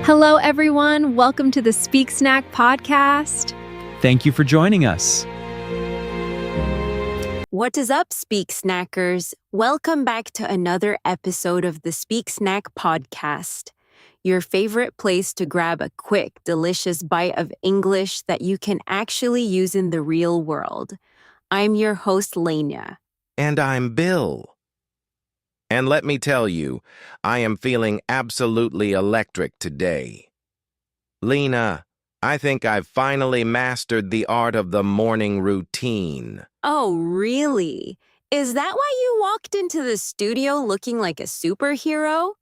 Hello, everyone. Welcome to the Speak Snack podcast. Thank you for joining us. What is up, Speak Snackers? Welcome back to another episode of the Speak Snack podcast, your favorite place to grab a quick, delicious bite of English that you can actually use in the real world. I'm your host, Lena. And I'm Bill. And let me tell you, I am feeling absolutely electric today. Lena, I think I've finally mastered the art of the morning routine. Oh, really? Is that why you walked into the studio looking like a superhero?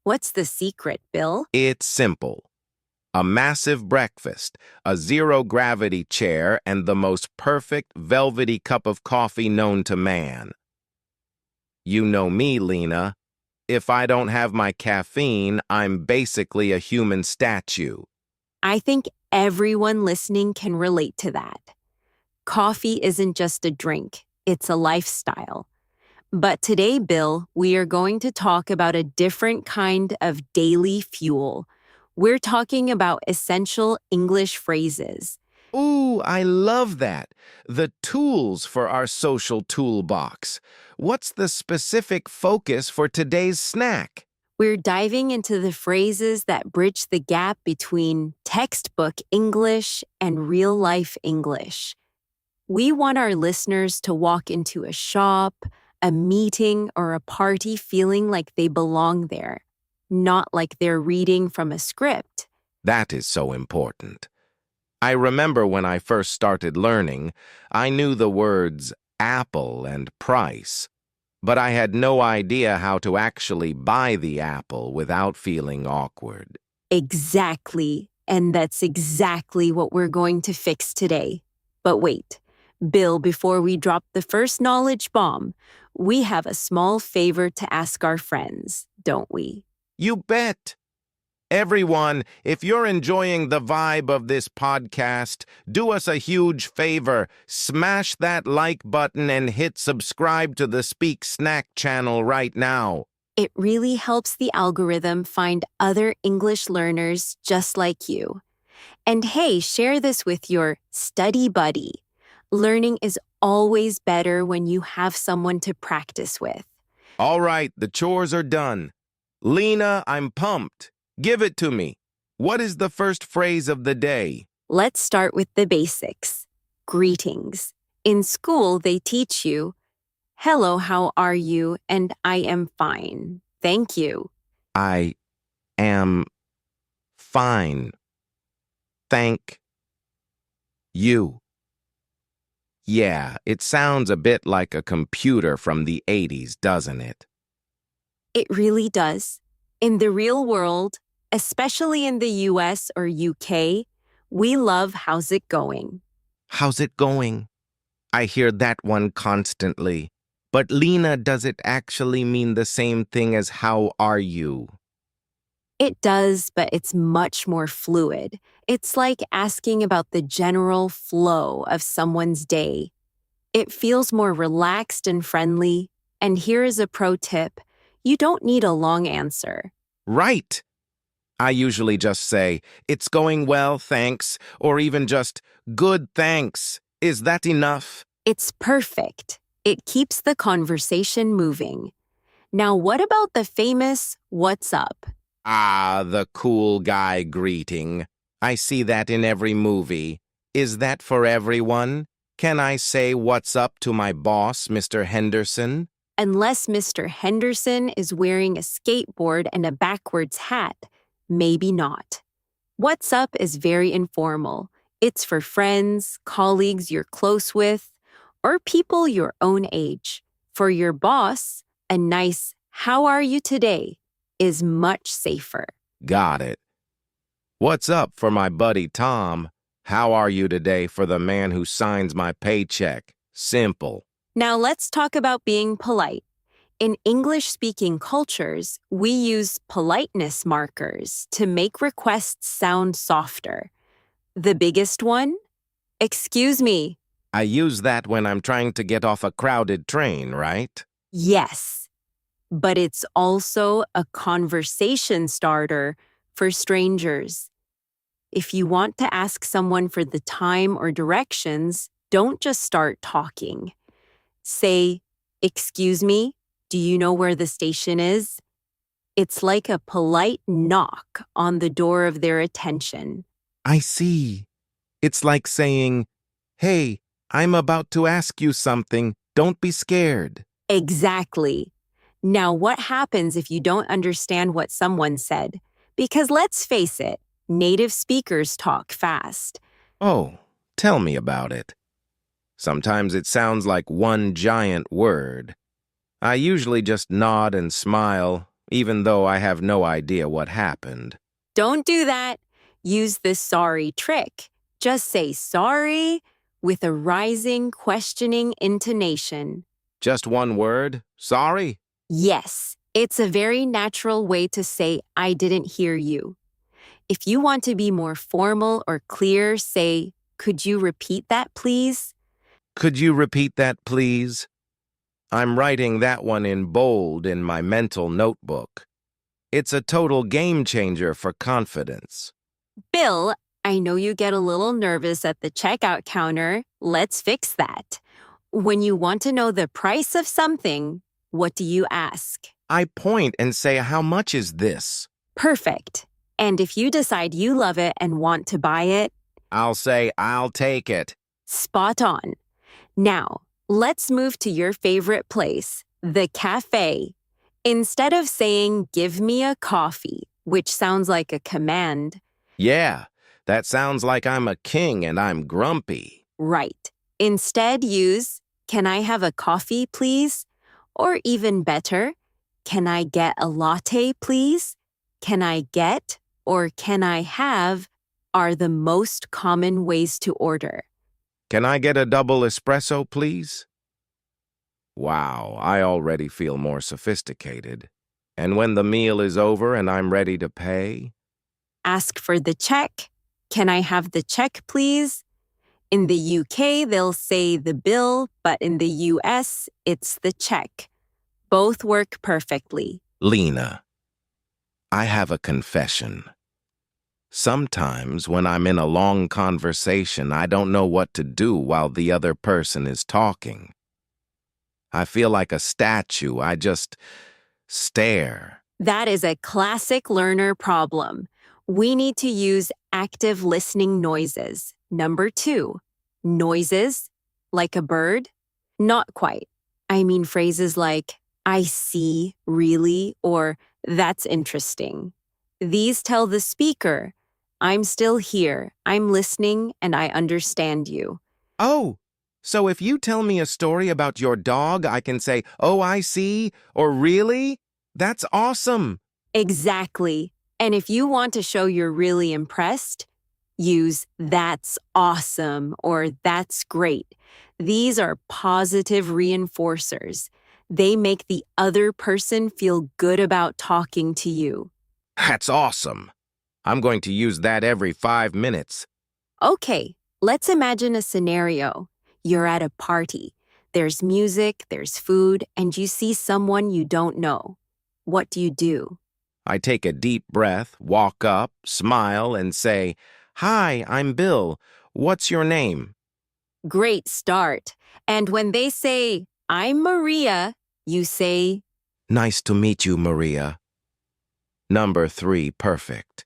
What's the secret, Bill? It's simple. A massive breakfast, a zero-gravity chair, and the most perfect velvety cup of coffee known to man. You know me, Lena. If I don't have my caffeine, I'm basically a human statue. I think everyone listening can relate to that. Coffee isn't just a drink, it's a lifestyle. But today, Bill, we are going to talk about a different kind of daily fuel. We're talking about essential English phrases. Ooh, I love that. The tools for our social toolbox. What's the specific focus for today's snack? We're diving into the phrases that bridge the gap between textbook English and real-life English. We want our listeners to walk into a shop, a meeting, or a party feeling like they belong there, not like they're reading from a script. That is so important. I remember when I first started learning, I knew the words apple and price, but I had no idea how to actually buy the apple without feeling awkward. Exactly, and that's exactly what we're going to fix today. But wait, Bill, before we drop the first knowledge bomb, we have a small favor to ask our friends, don't we? You bet! Everyone, if you're enjoying the vibe of this podcast, do us a huge favor. Smash that like button and hit subscribe to the Speak Snack channel right now. It really helps the algorithm find other English learners just like you. And hey, share this with your study buddy. Learning is always better when you have someone to practice with. All right, the chores are done. Lena, I'm pumped. Give it to me. What is the first phrase of the day? Let's start with the basics. Greetings. In school, they teach you, hello, how are you? And I am fine. Thank you. I am fine. Thank you. Yeah, it sounds a bit like a computer from the 80s, doesn't it? It really does. In the real world, especially in the US or UK, we love how's it going. How's it going? I hear that one constantly. But Lena, does it actually mean the same thing as how are you? It does, but it's much more fluid. It's like asking about the general flow of someone's day. It feels more relaxed and friendly. And here is a pro tip. You don't need a long answer. Right. I usually just say, it's going well, thanks, or even just, good, thanks. Is that enough? It's perfect. It keeps the conversation moving. Now, what about the famous what's up? Ah, the cool guy greeting. I see that in every movie. Is that for everyone? Can I say what's up to my boss, Mr. Henderson? Unless Mr. Henderson is wearing a skateboard and a backwards hat, maybe not. What's up is very informal. It's for friends, colleagues you're close with, or people your own age. For your boss, a nice, how are you today, is much safer. Got it. What's up for my buddy Tom? How are you today for the man who signs my paycheck? Simple. Now let's talk about being polite. In English-speaking cultures, we use politeness markers to make requests sound softer. The biggest one? Excuse me. I use that when I'm trying to get off a crowded train, right? Yes. But it's also a conversation starter for strangers. If you want to ask someone for the time or directions, don't just start talking. Say, "Excuse me, do you know where the station is?" It's like a polite knock on the door of their attention. I see. It's like saying, "Hey, I'm about to ask you something. Don't be scared." Exactly. Now, what happens if you don't understand what someone said? Because let's face it, native speakers talk fast. Oh, tell me about it. Sometimes it sounds like one giant word. I usually just nod and smile, even though I have no idea what happened. Don't do that. Use the sorry trick. Just say sorry with a rising, questioning intonation. Just one word? Sorry? Yes, it's a very natural way to say, "I didn't hear you." If you want to be more formal or clear, say, "Could you repeat that, please?" Could you repeat that, please? I'm writing that one in bold in my mental notebook. It's a total game changer for confidence. Bill, I know you get a little nervous at the checkout counter. Let's fix that. When you want to know the price of something, what do you ask? I point and say, "How much is this?" Perfect. And if you decide you love it and want to buy it, I'll say, "I'll take it." spot on. Now, let's move to your favorite place, the cafe. Instead of saying, "Give me a coffee," which sounds like a command, Yeah, that sounds like I'm a king and I'm grumpy. right. Instead, use, "Can I have a coffee, please?" Or even better, "Can I get a latte, please?" "Can I get" or "Can I have" are the most common ways to order. Can I get a double espresso, please? Wow, I already feel more sophisticated. And when the meal is over and I'm ready to pay, Ask for the check. "Can I have the check, please?" In the UK, they'll say the bill, but in the US, it's the check. Both work perfectly. Lena, I have a confession. Sometimes when I'm in a long conversation, I don't know what to do while the other person is talking. I feel like a statue. I just stare. That is a classic learner problem. We need to use active listening noises. Number 2, noises, like a bird? Not quite. I mean phrases like, "I see," "really," or "That's interesting." These tell the speaker, "I'm still here, I'm listening, and I understand you." Oh, so if you tell me a story about your dog, I can say, "Oh, I see," or "Really? That's awesome." Exactly. And if you want to show you're really impressed, use "That's awesome" or "That's great." These are positive reinforcers. They make the other person feel good about talking to you. That's awesome. I'm going to use that every 5 minutes. Okay, let's imagine a scenario. You're at a party. There's music, there's food, and you see someone you don't know. What do you do? I take a deep breath, walk up, smile, and say, "Hi, I'm Bill. What's your name?" Great start. And when they say, "I'm Maria," you say, "Nice to meet you, Maria." Number 3, perfect.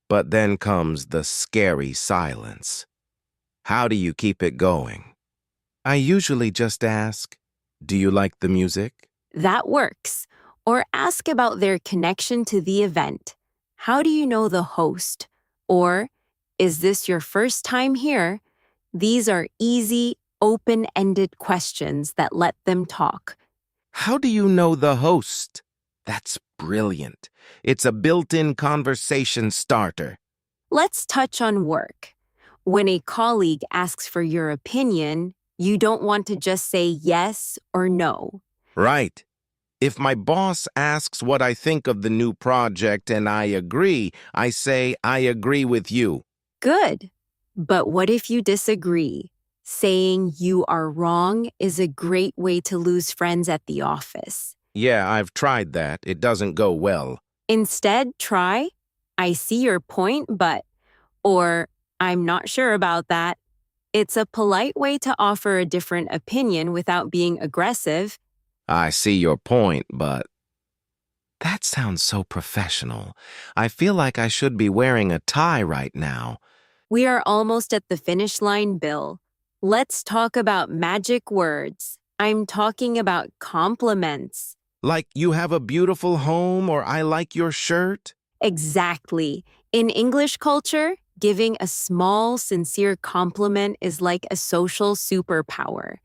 But then comes the scary silence. How do you keep it going? I usually just ask, "Do you like the music?" that works. Or ask about their connection to the event. How do you know the host? Or, is this your first time here? These are easy, open-ended questions that let them talk. How do you know the host? That's brilliant. It's a built-in conversation starter. Let's touch on work. When a colleague asks for your opinion, you don't want to just say yes or no. Right. If my boss asks what I think of the new project and I agree, I say, "I agree with you." Good. But what if you disagree? Saying you are wrong is a great way to lose friends at the office. Yeah, I've tried that. It doesn't go well. Instead, try, I see your point, but, or I'm not sure about that. It's a polite way to offer a different opinion without being aggressive. I see your point, but that sounds so professional. I feel like I should be wearing a tie right now. We are almost at the finish line, Bill. Let's talk about magic words. I'm talking about compliments. Like you have a beautiful home or I like your shirt? Exactly. In English culture, giving a small, sincere compliment is like a social superpower.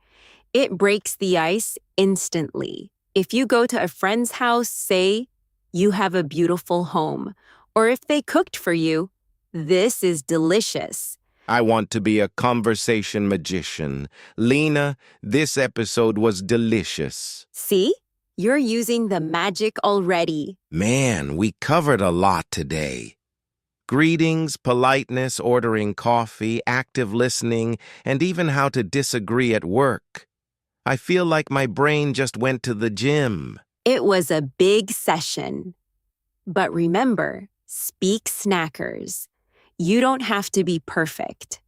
It breaks the ice instantly. If you go to a friend's house, say, "You have a beautiful home." Or if they cooked for you, "This is delicious." I want to be a conversation magician. Lena, this episode was delicious. See? You're using the magic already. Man, we covered a lot today. Greetings, politeness, ordering coffee, active listening, and even how to disagree at work. I feel like my brain just went to the gym. It was a big session. But remember, speak snackers. You don't have to be perfect.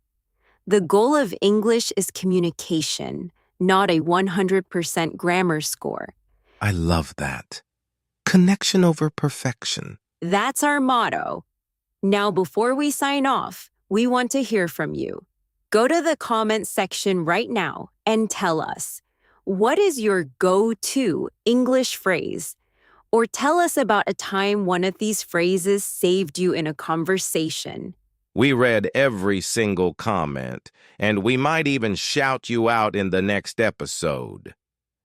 The goal of English is communication, not a 100% grammar score. I love that. Connection over perfection. That's our motto. Now, before we sign off, we want to hear from you. Go to the comments section right now and tell us, what is your go-to English phrase? Or tell us about a time one of these phrases saved you in a conversation. We read every single comment, and we might even shout you out in the next episode.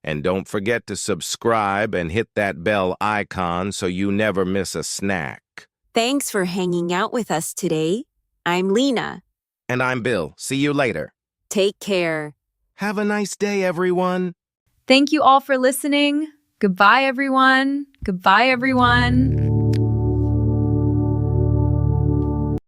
And don't forget to subscribe and hit that bell icon so you never miss a snack. Thanks for hanging out with us today. I'm Lena. And I'm Bill. See you later. Take care. Have a nice day, everyone. Thank you all for listening. Goodbye, everyone. Goodbye, everyone.